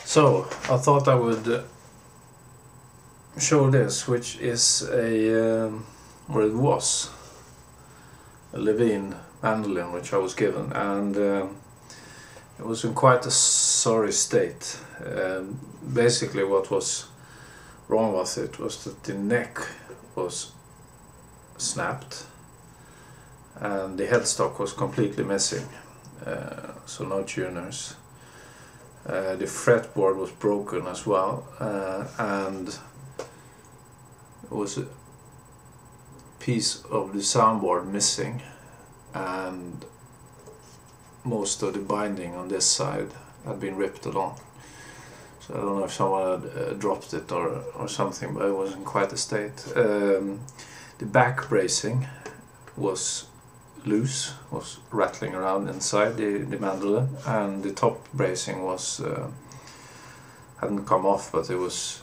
So I thought I would show this, which is a it was a Levin Mandolin which I was given, and it was in quite a sorry state. Basically what was wrong with it was that the neck was snapped and the headstock was completely missing, so no tuners. The fretboard was broken as well, and there was a piece of the soundboard missing, and most of the binding on this side had been ripped along. So I don't know if someone had dropped it or something, but it was in quite a state. The back bracing was loose, was rattling around inside the mandolin, and the top bracing was hadn't come off, but it was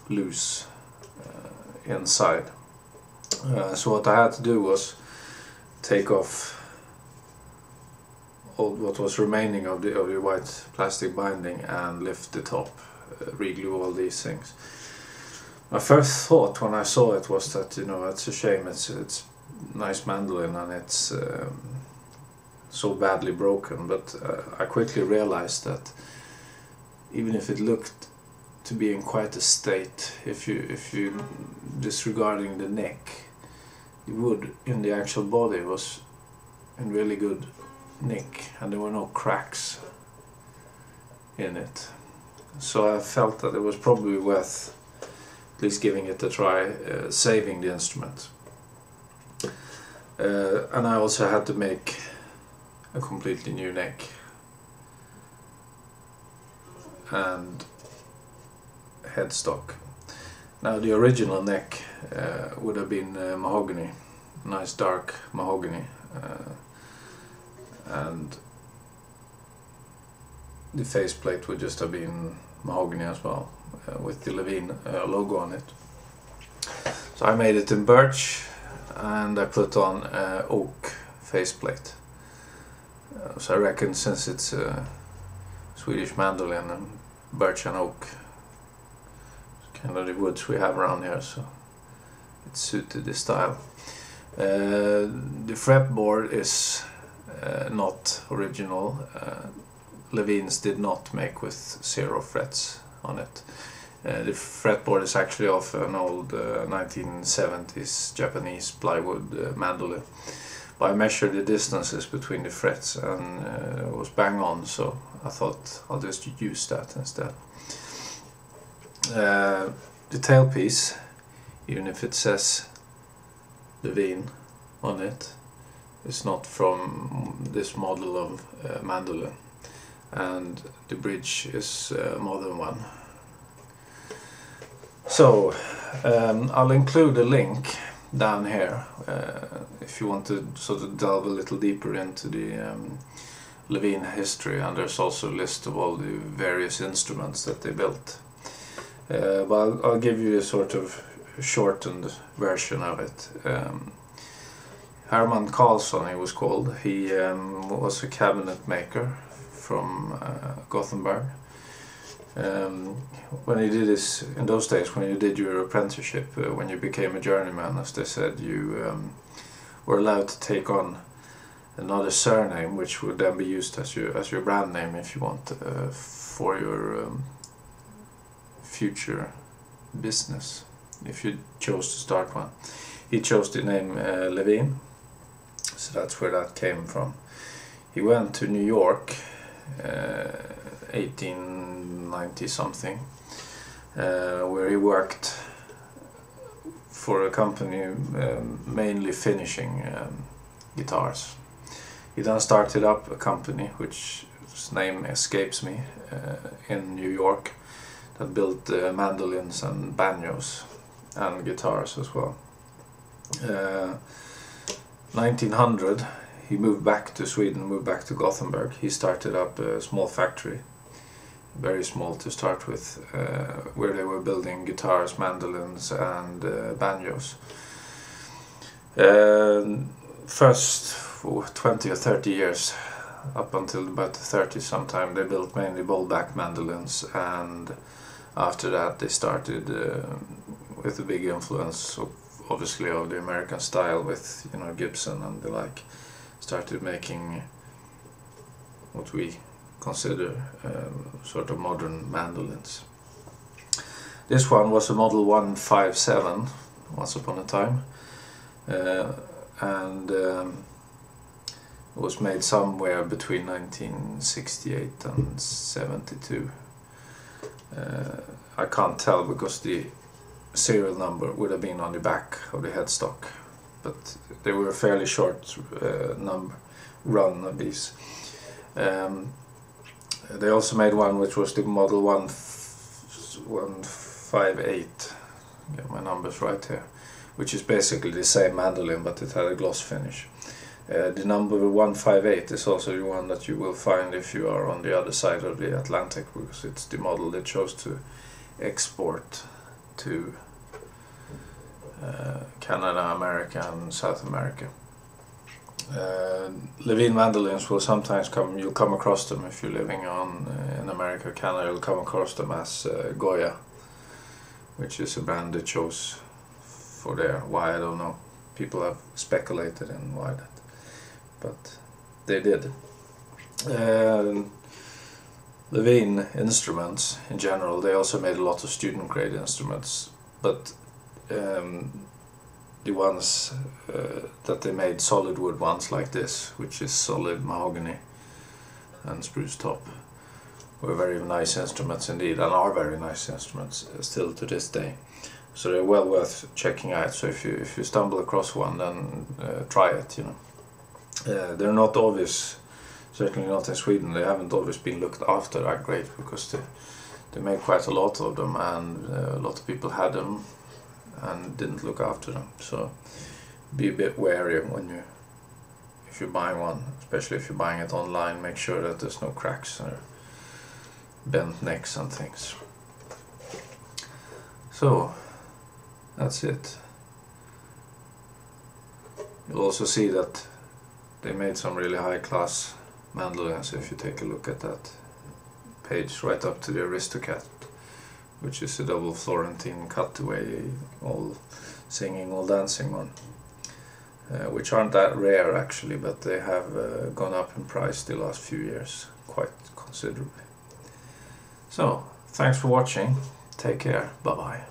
loose inside. So what I had to do was take off all what was remaining of the white plastic binding and lift the top, re-glue all these things. My first thought when I saw it was that, you know, it's a shame, it's nice mandolin and it's so badly broken, but I quickly realized that even if it looked to be in quite a state, if you disregarding the neck, the wood in the actual body was in really good nick and there were no cracks in it. So I felt that it was probably worth at least giving it a try, saving the instrument. And I also had to make a completely new neck and headstock. Now the original neck would have been mahogany, nice dark mahogany, and the faceplate would just have been mahogany as well, with the Levin logo on it. So I made it in birch, and I put on oak faceplate. So I reckon, since it's a Swedish mandolin, and birch and oak, it's kind of the woods we have around here, so it suited the style. The fretboard is not original. Levin's did not make with 0 frets on it. The fretboard is actually off an old 1970s Japanese plywood mandolin. But I measured the distances between the frets and it was bang on, so I thought I'll just use that instead. The tailpiece, even if it says Levin on it, is not from this model of mandolin, and the bridge is a modern one. So I'll include a link down here if you want to sort of delve a little deeper into the Levin history, and there's also a list of all the various instruments that they built. But I'll give you a sort of shortened version of it. Herman Karlsson, he was called. He was a cabinet maker from Gothenburg. When he did this, in those days when you did your apprenticeship, when you became a journeyman, as they said, you were allowed to take on another surname, which would then be used as your brand name if you want, for your future business, if you chose to start one. He chose the name Levin, so that's where that came from. He went to New York 1890 something, where he worked for a company mainly finishing guitars. He then started up a company which whose name escapes me, in New York, that built mandolins and banjos and guitars as well. 1900 he moved back to Sweden, moved back to Gothenburg. He started up a small factory, very small to start with, where they were building guitars, mandolins and banjos. First 20 or 30 years up until about the 30s sometime. They built mainly bowl-back mandolins, and after that they started with a big influence obviously of the American style with, you know, Gibson and the like, started making what we consider sort of modern mandolins. This one was a Model 157 once upon a time, and it was made somewhere between 1968 and 72. I can't tell because the serial number would have been on the back of the headstock, but they were a fairly short run of these. They also made one which was the Model 158, get my numbers right here, which is basically the same mandolin but it had a gloss finish. The number 158 is also the one that you will find if you are on the other side of the Atlantic, because it's the model they chose to export to Canada, America and South America. Levin mandolins will sometimes you'll come across them if you're living in America or Canada. You'll come across them as Goya, which is a brand they chose for why I don't know. People have speculated in why that, but they did. Levin instruments in general, they also made a lot of student grade instruments, but the ones that they made, solid wood ones like this, which is solid mahogany and spruce top, were very nice instruments indeed, and are very nice instruments still to this day. So they're well worth checking out. So if you stumble across one, then try it. You know, they're not always, certainly not in Sweden. They haven't always been looked after that great, because they made quite a lot of them, and a lot of people had them and didn't look after them. So be a bit wary if you're buying one, especially if you're buying it online. Make sure that there's no cracks or bent necks and things. So that's it. You'll also see that they made some really high class mandolins if you take a look at that page right up to the Aristocat, which is a double Florentine cutaway, all singing, all dancing one, which aren't that rare actually, but they have gone up in price the last few years quite considerably. So, thanks for watching, take care, bye bye.